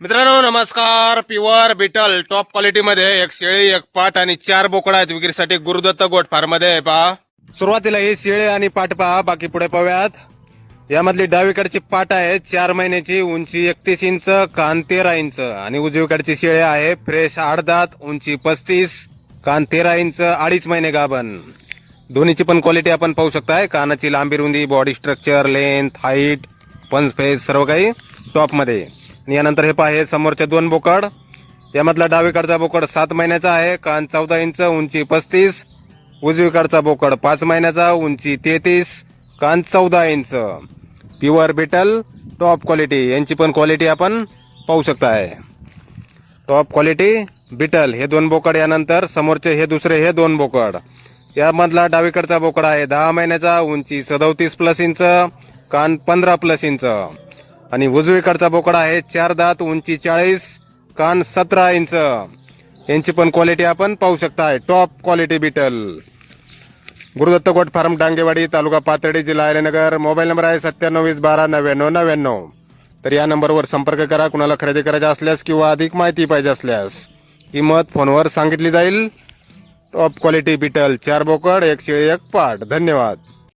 मित्रांनो नमस्कार. Pure Beetal top quality मध्ये एक शेळी, एक पाट आणि 4 बोकडा आहेत विक्रीसाठी गुरुदत्त गोट फार्म मध्ये. पहा सुरुवातीला ही शेळी आणि पाट पहा, बाकी पुढे पाहूयात. यामधली डावीकडची पाट आहे 4 महिन्याची, उंची 31 इंच, कान 13 इंच आणि उजवीकडची शेळी आहे फ्रेश 8 दात, उंची 35, कान 13 इंच, 2.5 महिने गाभण. दोन्हीची पण क्वालिटी आपण पाहू शकताय. कानाची लांबी, रुंदी, बॉडी स्ट्रक्चर, लेंथ, हाईट, पंच फेस सर्व काही टॉप मध्ये. आणि यानंतर हे पहा, हे समोरचे 2 बोकड. यामधला डावीकडचा बोकड 7 महिन्याचा आहे, कान 14 इंच, उंची 35. उजवीकडचा बोकड 5 महिन्याचा, उंची 33, कान 14 inch. Pure Beetal top quality. यांची पण क्वालिटी आपण पाहू शकताय. टॉप क्वालिटी बिटल हे 2 बोकड. यानंतर समोरचे हे दुसरे हे 2 बोकड. यामधला डावीकडचा बोकड आहे 10 महिन्याचा, उंची 37 प्लस इंच, कान 15 प्लस इंच. आणि उजवीकडचा बोकड आहे 4 दात, उंची 40, कान 17 इंच. यांची पण क्वालिटी आपण पाहू शकताय. Top quality beetle. Guru Dutt goat farm, Dangewadi, तालुका पाथर्डी, जिल्हा अहिल्यानगर. मोबाईल नंबर आहे 9720129999. तर या नंबरवर संपर्क करा. कुणाला खरेदी करायचे असल्यास किंवा अधिक माहिती पाहिजे असल्यास किंमत फोनवर सांगितली जाईल. टॉप क्वालिटी बिटल 4 बोकड, 1 शेळी, 1 पाट. धन्यवाद.